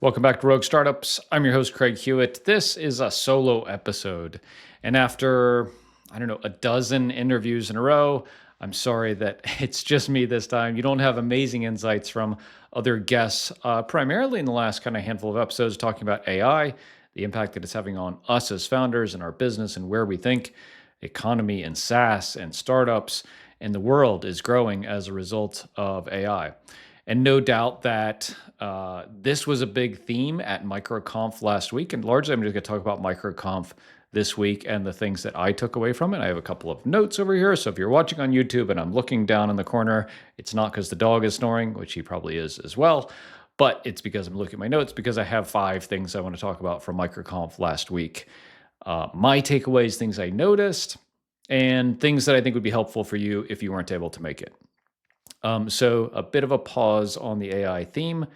Welcome back to Rogue Startups. I'm your host, Craig Hewitt. This is a solo episode. And after, a dozen interviews in a row, I'm sorry that it's just me this time. You don't have amazing insights from other guests, primarily in the last kind of handful of episodes talking about AI, the impact that it's having on us as founders and our business and where we think economy and SaaS and startups and the world is growing as a result of AI. And no doubt that this was a big theme at MicroConf last week. And largely, I'm just going to talk about MicroConf this week and the things that I took away from it. I have a couple of notes over here. So if you're watching on YouTube and I'm looking down in the corner, it's not because the dog is snoring, which he probably is as well, but it's because I'm looking at my notes because I have 5 things I want to talk about from MicroConf last week. My takeaways, things I noticed, and things that I think would be helpful for you if you weren't able to make it. So a bit of a pause on the AI theme.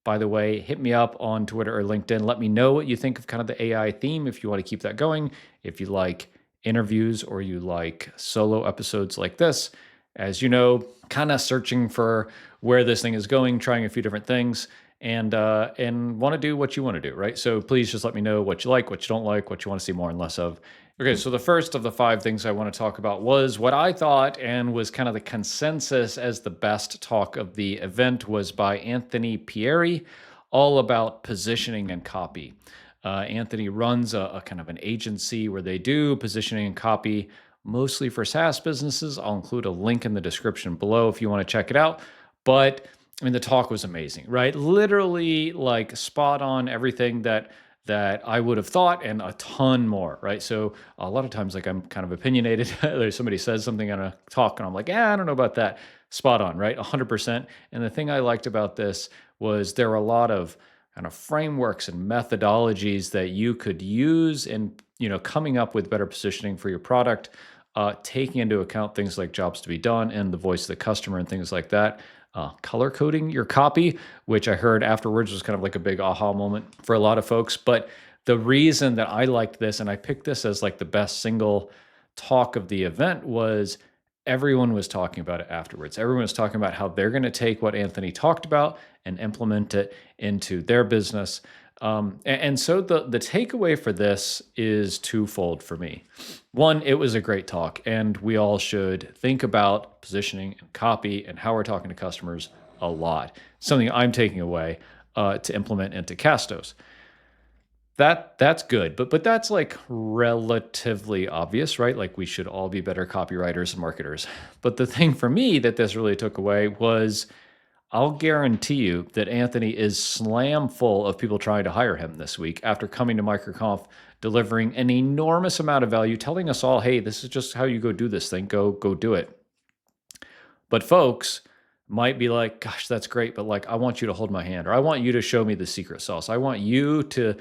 By the way, hit me up on Twitter or LinkedIn. Let me know what you think of kind of the AI theme if you want to keep that going. If you like interviews or you like solo episodes like this, as you know, kind of searching for where this thing is going, trying a few different things, and want to do what you want to do, right? So please just let me know what you like, what you don't like, what you want to see more and less of. Okay, so the first of the 5 things I want to talk about was what I thought and was kind of the consensus as the best talk of the event was by Anthony Pieri, all about positioning and copy. Anthony runs a kind of an agency where they do positioning and copy, mostly for SaaS businesses. I'll include a link in the description below if you want to check it out. But the talk was amazing, right? Literally like spot on everything that I would have thought and a ton more, right? So a lot of times, like I'm kind of opinionated. There's somebody says something on a talk and I'm like, I don't know about that. Spot on, right? 100%. And the thing I liked about this was there were a lot of kind of frameworks and methodologies that you could use in, coming up with better positioning for your product, taking into account things like jobs to be done and the voice of the customer and things like that. Color coding your copy, which I heard afterwards was kind of like a big aha moment for a lot of folks. But the reason that I liked this and I picked this as like the best single talk of the event was everyone was talking about it afterwards. Everyone was talking about how they're going to take what Anthony talked about and implement it into their business. And so the takeaway for this is twofold for me. One, it was a great talk, and we all should think about positioning and copy and how we're talking to customers a lot. Something I'm taking away to implement into Castos. That's good, but that's like relatively obvious, right? Like we should all be better copywriters and marketers. But the thing for me that this really took away was I'll guarantee you that Anthony is slam full of people trying to hire him this week after coming to MicroConf, delivering an enormous amount of value, telling us all, hey, this is just how you go do this thing. Go do it. But folks might be like, gosh, that's great, but like I want you to hold my hand, or I want you to show me the secret sauce. I want you to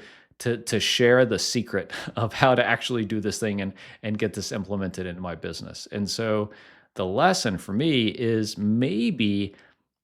share the secret of how to actually do this thing and get this implemented into my business. And so the lesson for me is maybe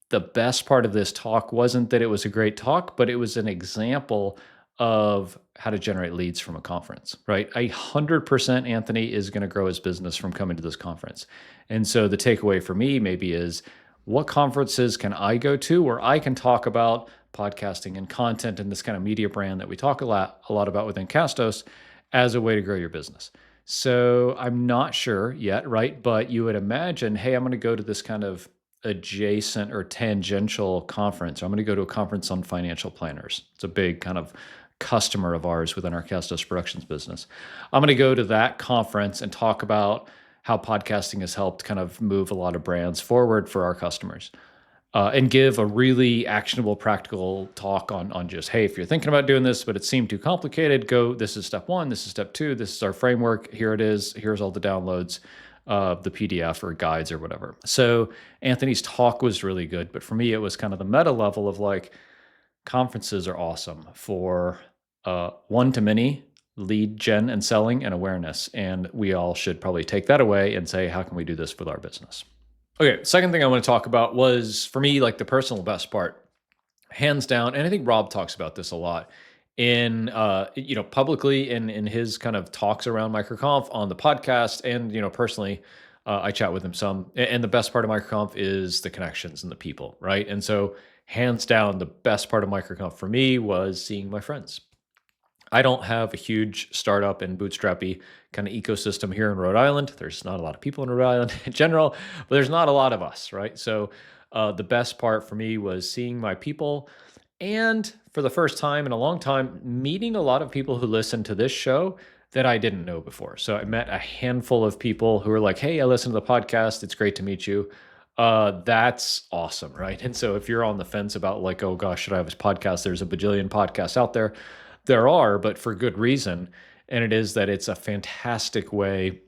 the best part of this talk wasn't that it was a great talk, but it was an example of how to generate leads from a conference, right? 100% Anthony is going to grow his business from coming to this conference. And so the takeaway for me maybe is what conferences can I go to where I can talk about podcasting and content and this kind of media brand that we talk a lot about within Castos as a way to grow your business. So I'm not sure yet, right? But you would imagine, hey, I'm going to go to this kind of adjacent or tangential conference. I'm going to go to a conference on financial planners. It's a big kind of customer of ours within our Castos Productions business. I'm going to go to that conference and talk about how podcasting has helped kind of move a lot of brands forward for our customers. And give a really actionable, practical talk on just, hey, if you're thinking about doing this, but it seemed too complicated, go, this is step 1, this is step 2, this is our framework, here it is, here's all the downloads of the PDF or guides or whatever. So Anthony's talk was really good, but for me, it was kind of the meta level of like, conferences are awesome for one-to-many lead gen and selling and awareness. And we all should probably take that away and say, how can we do this with our business? Okay, second thing I want to talk about was, for me, like the personal best part, hands down, and I think Rob talks about this a lot in, publicly in his kind of talks around MicroConf on the podcast, and, personally, I chat with him some. And the best part of MicroConf is the connections and the people, right? And so hands down, the best part of MicroConf for me was seeing my friends. I don't have a huge startup and bootstrappy kind of ecosystem here in Rhode Island. There's not a lot of people in Rhode Island in general, but there's not a lot of us, right? So the best part for me was seeing my people, and for the first time in a long time, meeting a lot of people who listen to this show that I didn't know before. So I met a handful of people who were like, "Hey, I listened to the podcast. It's great to meet you." That's awesome, right? And so if you're on the fence about like, "Oh gosh, should I have this podcast?" There's a bajillion podcasts out there. There are, but for good reason. And it is that it's a fantastic way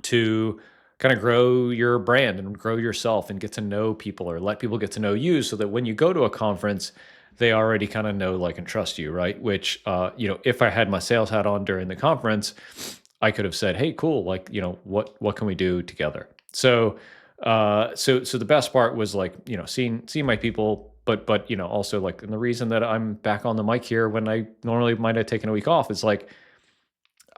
to kind of grow your brand and grow yourself and get to know people, or let people get to know you, so that when you go to a conference, they already kind of know, like, and trust you, right? Which, if I had my sales hat on during the conference, I could have said, "Hey, cool, like, what can we do together?" So the best part was like, seeing my people, but also like, and the reason that I'm back on the mic here when I normally might have taken a week off is like,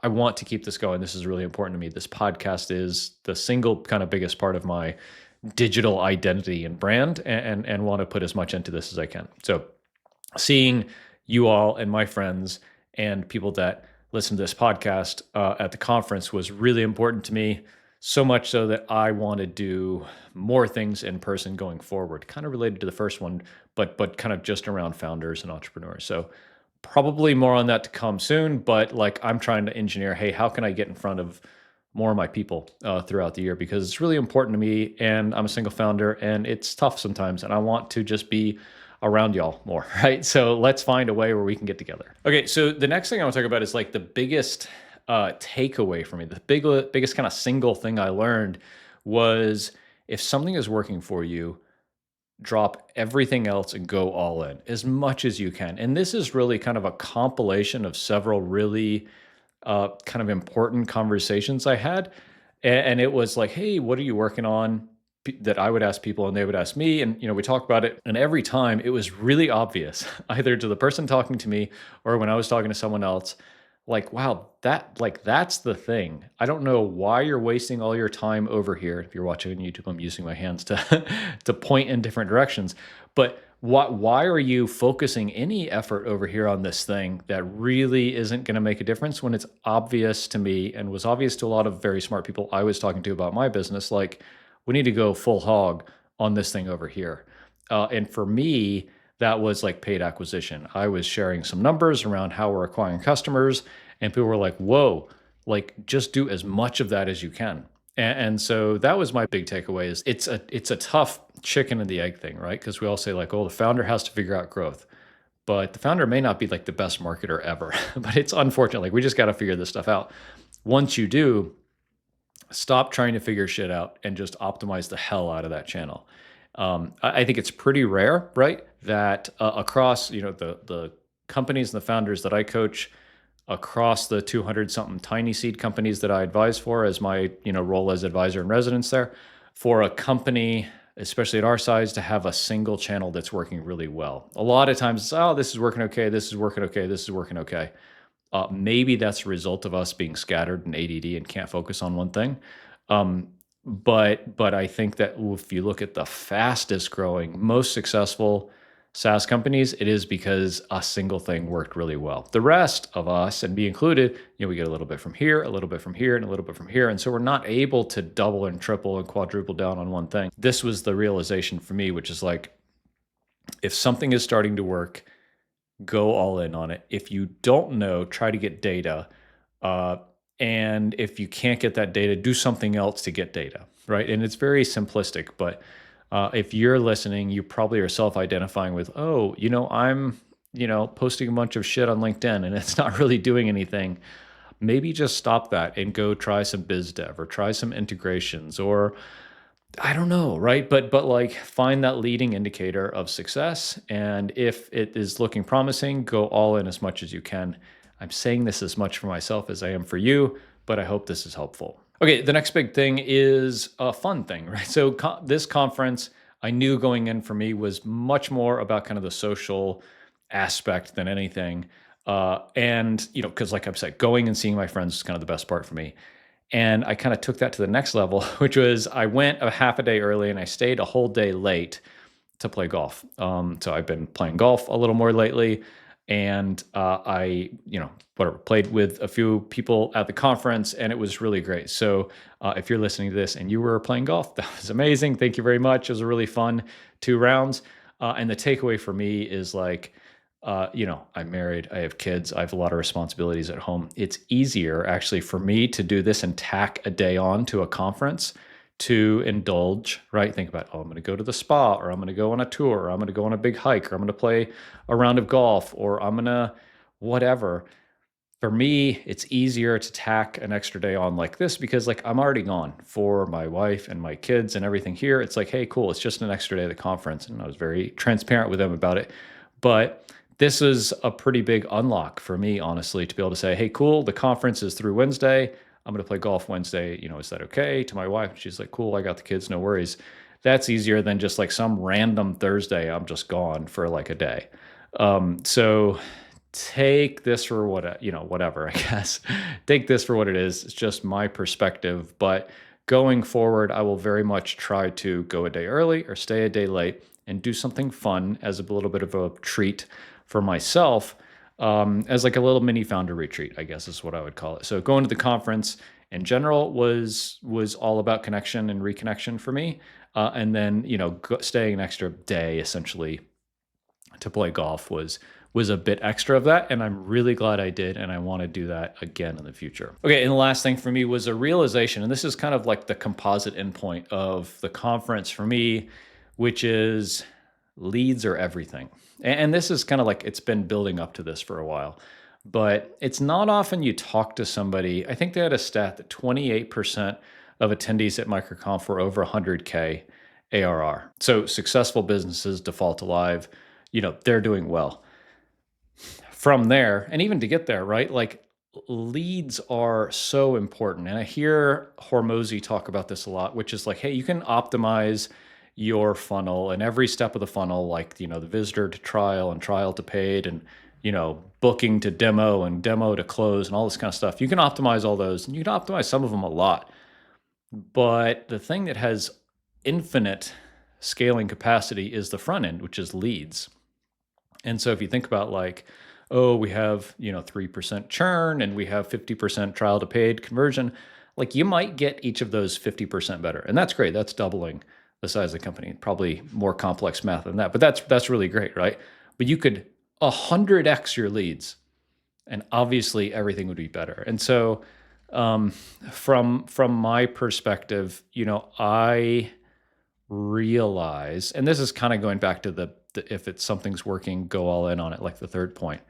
I want to keep this going. This is really important to me. This podcast is the single kind of biggest part of my digital identity and brand, and want to put as much into this as I can. So seeing you all and my friends and people that listen to this podcast at the conference was really important to me. So much so that I want to do more things in person going forward, kind of related to the first one, but kind of just around founders and entrepreneurs. So probably more on that to come soon, but like, I'm trying to engineer, hey, how can I get in front of more of my people throughout the year? Because it's really important to me, and I'm a single founder, and it's tough sometimes, and I want to just be around y'all more, right? So let's find a way where we can get together. Okay, so the next thing I want to talk about is like the biggest takeaway for me. The biggest kind of single thing I learned was, if something is working for you, drop everything else and go all in as much as you can. And this is really kind of a compilation of several really kind of important conversations I had. And it was like, "Hey, what are you working on?" That I would ask people and they would ask me. And, we talk about it. And every time it was really obvious, either to the person talking to me or when I was talking to someone else, like, wow, that's the thing. I don't know why you're wasting all your time over here. If you're watching on YouTube, I'm using my hands to to point in different directions. But why are you focusing any effort over here on this thing that really isn't going to make a difference, when it's obvious to me, and was obvious to a lot of very smart people I was talking to about my business? Like, we need to go full hog on this thing over here. And for me, that was like paid acquisition. I was sharing some numbers around how we're acquiring customers, and people were like, "Whoa, like, just do as much of that as you can." And so that was my big takeaway. Is it's a tough chicken and the egg thing, right? Because we all say like, "Oh, the founder has to figure out growth," but the founder may not be like the best marketer ever. But it's unfortunate. Like, we just got to figure this stuff out. Once you do, stop trying to figure shit out and just optimize the hell out of that channel. I think it's pretty rare, right, that across the companies and the founders that I coach, across the 200 something tiny seed companies that I advise for as my role as advisor in residence there, for a company, especially at our size, to have a single channel that's working really well. A lot of times it's, "Oh, this is working okay, this is working okay, this is working okay." Maybe that's a result of us being scattered and ADD and can't focus on one thing. But I think that if you look at the fastest growing, most successful SaaS companies, it is because a single thing worked really well. The rest of us, and me included, we get a little bit from here, a little bit from here, and a little bit from here. And so we're not able to double and triple and quadruple down on one thing. This was the realization for me, which is like, if something is starting to work, go all in on it. If you don't know, try to get data. And if you can't get that data, do something else to get data, right? And it's very simplistic, but if you're listening, you probably are self-identifying with, "Oh, I'm, posting a bunch of shit on LinkedIn and it's not really doing anything." Maybe just stop that and go try some biz dev, or try some integrations, or I don't know, right? But like, find that leading indicator of success. And if it is looking promising, go all in as much as you can. I'm saying this as much for myself as I am for you, but I hope this is helpful. Okay, the next big thing is a fun thing, right? So this conference, I knew going in, for me, was much more about kind of the social aspect than anything. And, because like I've said, going and seeing my friends is kind of the best part for me. And I kind of took that to the next level, which was, I went a half a day early and I stayed a whole day late to play golf. So I've been playing golf a little more lately, and I, whatever, played with a few people at the conference, and it was really great. So if you're listening to this and you were playing golf, that was amazing. Thank you very much. It was a really fun 2 rounds. And the takeaway for me is like, I'm married, I have kids, I have a lot of responsibilities at home. It's easier actually for me to do this and tack a day on to a conference to indulge, right? Think about, oh, I'm going to go to the spa, or I'm going to go on a tour, or I'm going to go on a big hike, or I'm going to play a round of golf, or I'm going to whatever. For me, it's easier to tack an extra day on like this because like I'm already gone for my wife and my kids and everything here. It's like, hey, cool. It's just an extra day at the conference. And I was very transparent with them about it. But this is a pretty big unlock for me, honestly, to be able to say, hey, cool. The conference is through Wednesday. I'm going to play golf Wednesday. Is that okay? To my wife, she's like, cool. I got the kids. No worries. That's easier than just like some random Thursday. I'm just gone for like a day. So take this for whatever, I guess. Take this for what it is. It's just my perspective. But going forward, I will very much try to go a day early or stay a day late and do something fun as a little bit of a treat for myself, as like a little mini founder retreat, I guess is what I would call it. So going to the conference in general was all about connection and reconnection for me. And then, staying an extra day essentially to play golf was a bit extra of that, and I'm really glad I did, and I want to do that again in the future. Okay, and the last thing for me was a realization, and this is kind of like the composite endpoint of the conference for me, which is leads are everything. And this is kind of like, it's been building up to this for a while, but it's not often you talk to somebody. I think they had a stat that 28% of attendees at MicroConf were over 100K ARR. So successful businesses default to live, they're doing well. From there, and even to get there, right? Like leads are so important. And I hear Hormozy talk about this a lot, which is like, hey, you can optimize your funnel and every step of the funnel, like, the visitor to trial and trial to paid and, booking to demo and demo to close and all this kind of stuff. You can optimize all those, and you can optimize some of them a lot. But the thing that has infinite scaling capacity is the front end, which is leads. And so if you think about like, oh, we have, 3% churn and we have 50% trial to paid conversion, like you might get each of those 50% better. And that's great. That's doubling the size of the company. Probably more complex math than that, but that's really great, right? But you could 100x your leads, and obviously everything would be better. And so from my perspective, I realize, and this is kind of going back to the if it's something's working, go all in on it, like the third point.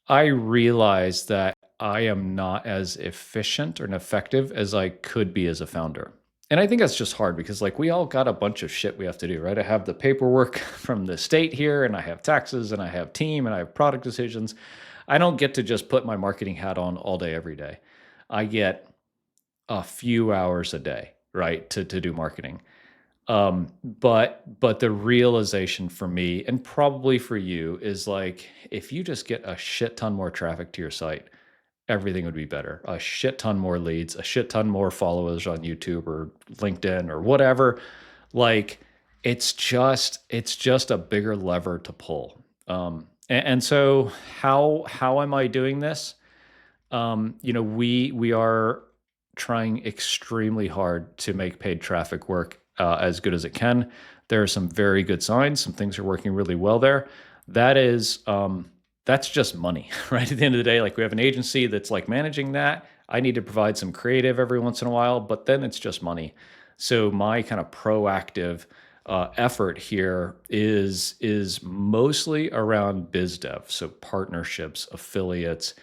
I realize that I am not as efficient or effective as I could be as a founder. And I think that's just hard because like we all got a bunch of shit we have to do, right? I have the paperwork from the state here, and I have taxes, and I have team, and I have product decisions. I don't get to just put my marketing hat on all day, every day. I get a few hours a day, right, to do marketing. But the realization for me, and probably for you, is like, if you just get a shit ton more traffic to your site, everything would be better. A shit ton more leads, a shit ton more followers on YouTube or LinkedIn or whatever. Like it's just a bigger lever to pull. And so how am I doing this? We are trying extremely hard to make paid traffic work as good as it can. There are some very good signs. Some things are working really well there. That's just money, right? At the end of the day, like we have an agency that's like managing that. I need to provide some creative every once in a while, but then it's just money. So my kind of proactive effort here is mostly around biz dev. So partnerships, affiliates,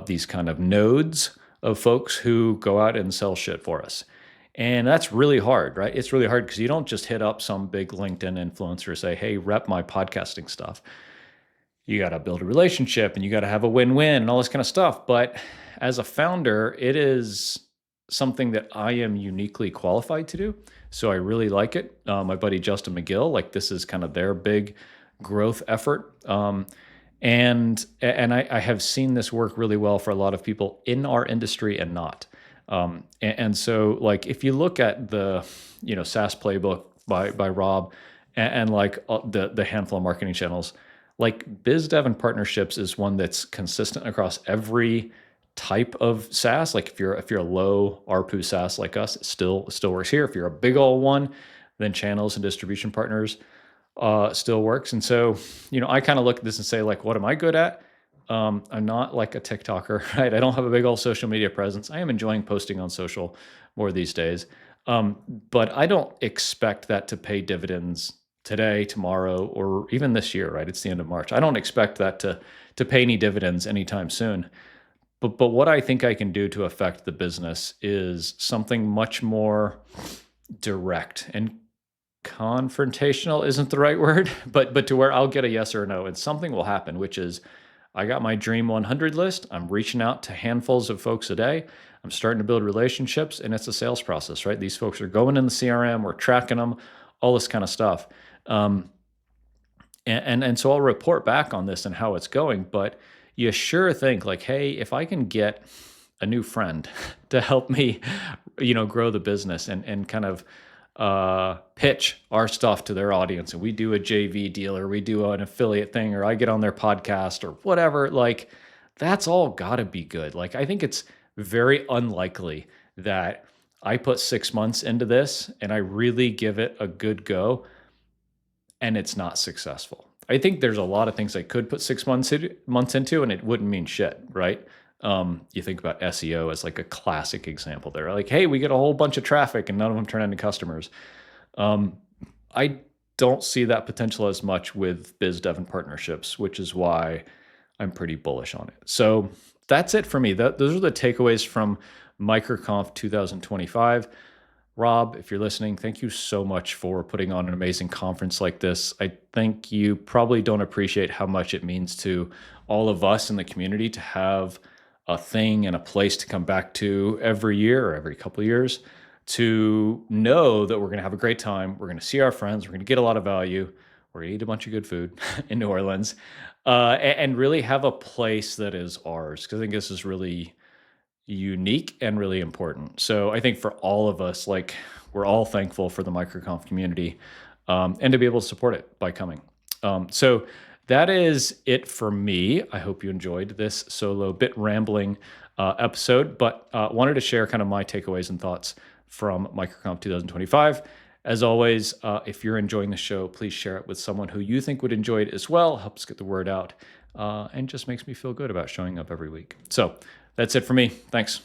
these kind of nodes of folks who go out and sell shit for us. And that's really hard, right? It's really hard because you don't just hit up some big LinkedIn influencer, say, hey, rep my podcasting stuff. You got to build a relationship and you got to have a win-win and all this kind of stuff. But as a founder, it is something that I am uniquely qualified to do. So I really like it. My buddy Justin McGill, like this is kind of their big growth effort. And I have seen this work really well for a lot of people in our industry and not. And so like if you look at the SaaS playbook by Rob and like the handful of marketing channels. Like biz dev and partnerships is one that's consistent across every type of SaaS. Like if you're a low ARPU SaaS like us, it still works here. If you're a big old one, then channels and distribution partners still works. And so, I kind of look at this and say, like, what am I good at? I'm not like a TikToker, right? I don't have a big old social media presence. I am enjoying posting on social more these days. Um, but I don't expect that to pay dividends today, tomorrow, or even this year, right? It's the end of March. I don't expect that to pay any dividends anytime soon. But what I think I can do to affect the business is something much more direct, and confrontational isn't the right word, but to where I'll get a yes or a no, and something will happen, which is I got my dream 100 list. I'm reaching out to handfuls of folks a day. I'm starting to build relationships, and it's a sales process, right? These folks are going in the CRM, we're tracking them, all this kind of stuff. Um, and so I'll report back on this and how it's going. But you sure think like, hey, if I can get a new friend to help me, grow the business and kind of pitch our stuff to their audience, and we do a JV deal or we do an affiliate thing or I get on their podcast or whatever, like that's all got to be good. Like I think it's very unlikely that I put 6 months into this and I really give it a good go and it's not successful. I think there's a lot of things I could put 6 months into and it wouldn't mean shit, right? You think about SEO as like a classic example there. Like, hey, we get a whole bunch of traffic and none of them turn into customers. I don't see that potential as much with biz dev and partnerships, which is why I'm pretty bullish on it. So that's it for me. Those are the takeaways from MicroConf 2025. Rob, if you're listening, thank you so much for putting on an amazing conference like this. I think you probably don't appreciate how much it means to all of us in the community to have a thing and a place to come back to every year or every couple of years, to know that we're going to have a great time. We're going to see our friends. We're going to get a lot of value. We're going to eat a bunch of good food in New Orleans, and really have a place that is ours. Because I think this is really unique and really important. So I think for all of us, like we're all thankful for the MicroConf community, and to be able to support it by coming. So that is it for me. I hope you enjoyed this solo bit rambling episode, but wanted to share kind of my takeaways and thoughts from MicroConf 2025. As always, if you're enjoying the show, please share it with someone who you think would enjoy it as well. Helps get the word out, and just makes me feel good about showing up every week. So that's it for me. Thanks.